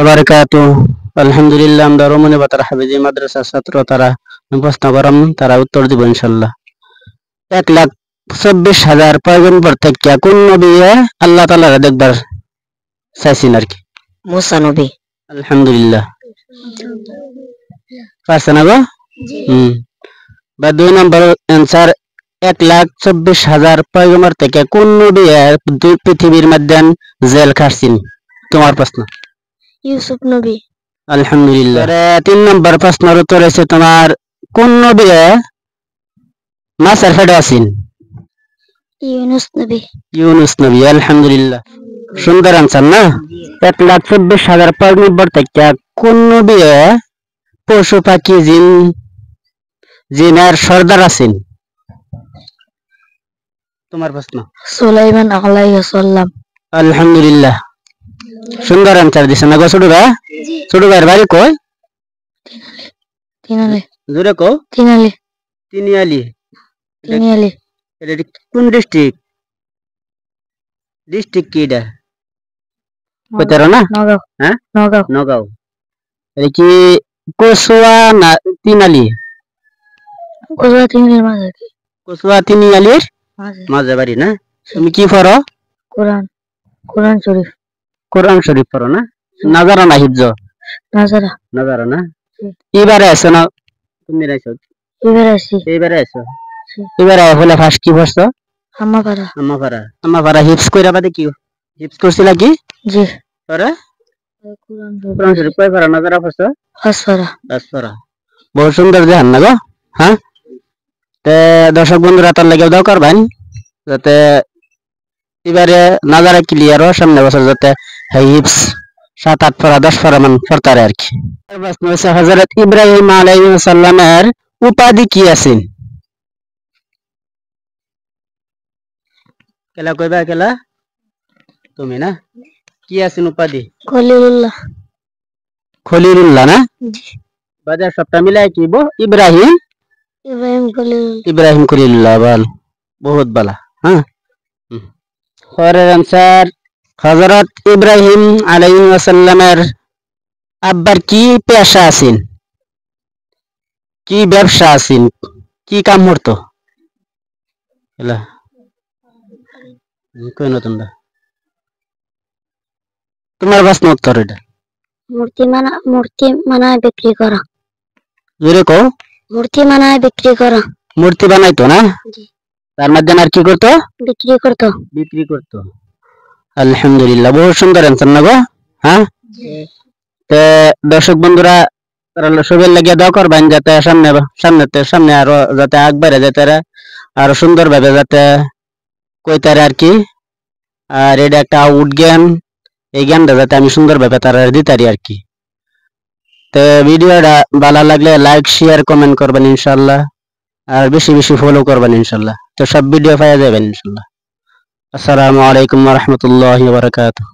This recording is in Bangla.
বারাকাতুহু। আলহামদুলিল্লাহ, আমরা রমণী বাতার হাফিজি মাদ্রাসার ছাত্র। তারা প্রশ্ন করাম, তারা উত্তর দিব ইনশাল্লাহ। 1,24,000 পয়গম্বর থেকে কোন নবী আল্লাহ তাআলা দেখবার চাইছেন আর কি? মুসা নবী। আলহামদুলিল্লাহ, পারছেন গো? বা 2 নম্বর অ্যান্সার, 1,24,000 পয়গম্বর থেকে কোন নবী পৃথিবীর মধ্যে জেল খাটছেন? তোমার প্রশ্ন। ইউসুফ নবী। আলহামদুলিল্লাহ। 3 নম্বর প্রশ্নের উত্তর হচ্ছে তোমার, কোন নবী মাছের পেটে আছেন? ইউনুস নবী। ইউনুস নবী। আলহামদুলিল্লাহ, সুন্দর আনসার না? 1,24,000 পয়গম্বর থেকে কোন নবী পশু পাখি জিনের সর্দার আছেন? তোমার প্রশ্ন। সুলাইমান আলাইহিস সালাম। আলহামদুলিল্লাহ, সুন্দর আনসার দিছেন না গো ছোট ভাই? ছোট ভাইয়ের বাড়ি কই? তিনালি। জোরে কও। তিনালি। তিনিয়ালি। তিনালি। এটা কোন ডিস্ট্রিক্ট? ডিস্ট্রিক্ট কি এটা? কইতারো না? নগাঁও। হ্যাঁ, নগাঁও। নগাঁও। এটা কি কসুয়া না তিনালি? কসুয়া তিনালির মাঝে। কসুয়া তিনিয়ালির মাঝে বাড়ি না? তুমি কি পড়ো? কোরআন। কোরআন শরীফ। কোরআন শরীফ পড়ো না? নাজারা না হিফজ? নাজারা। নাজারা না? এবারে আসো না? তুমি রাইছো? এবারে আসি। এবারে আসো? এবারে হলে ফার্স্ট কি পড়ছো? আম্মাপাড়া। আম্মাপাড়া। আম্মাপাড়া হিফজ কইরা বাদে কি হিফজ করছিলা কি? জি। পরে কোরআন শরীফ কয় পারা নাজারা পড়ছো? 5 পারা। 10 পারা। বহুত সুন্দর জাহান না গো? হ্যাঁ, তে দর্শক বন্ধুরা তার লাগে দাও করবেন যাতে এবারে নাজারা ক্লিয়ার হয়, সামনে বছর যাতে হিফজ 7-8 পারা 10 পারা মান পড়তারে আর কি। প্রশ্ন হচ্ছে, হযরত ইব্রাহিম আলাইহিস সালামের উপাধি কি আছেন? কেলা কইবা কেলা? তুমি না? কি আছেন উপাধি? খলিলুল্লাহ। খলিলুল্লাহ না? জি। বাজার সবটা মিলাই কি ইব্রাহিম? ইব্রাহিম খলিলুল্লাহ। ইব্রাহিম খলিলুল্লাহ। বল, বহুত বালা। হ্যাঁ, পরের আনসার, হযরত ইব্রাহিম আলাইহিস সালামের আব্বার কি পেশা আছেন? কি ব্যবসা আছেন? কি কাম করতো? এলা কই না তোমরা? তোমার প্রশ্ন উত্তর এটা। মূর্তি বানায় বিক্রি করা। জোরে কও। মূর্তি বানায় বিক্রি করা। মূর্তি বানাইতো না? জি। তার মধ্যে আর কি করতো? বিক্রি করতো। বিক্রি করতো। আলহামদুলিল্লাহ, বহুত সুন্দর আনসার না গো? হ্যাঁ, দর্শক বন্ধুরা তারা সবাই লাগিয়ে দাও করবেন যাতে সামনে আরো যাতে আগবাড়ে যেতে আরো সুন্দর ভাবে যাতে কইতারে আর কি। আর এটা একটা আউট জ্ঞান, এই জ্ঞানটা যাতে আমি সুন্দর ভাবে তারা দিতারি আর কি। তো ভিডিওটা ভালো লাগলে লাইক শেয়ার কমেন্ট করবেন ইনশাল্লাহ, আর বেশি বেশি ফলো করবেন ইনশাল্লাহ। তো সব ভিডিও পাওয়া যাবেন ইনশাল্লাহ। আসসালামু আলাইকুম ওয়া রাহমাতুল্লাহি ওয়া বারাকাতুহু।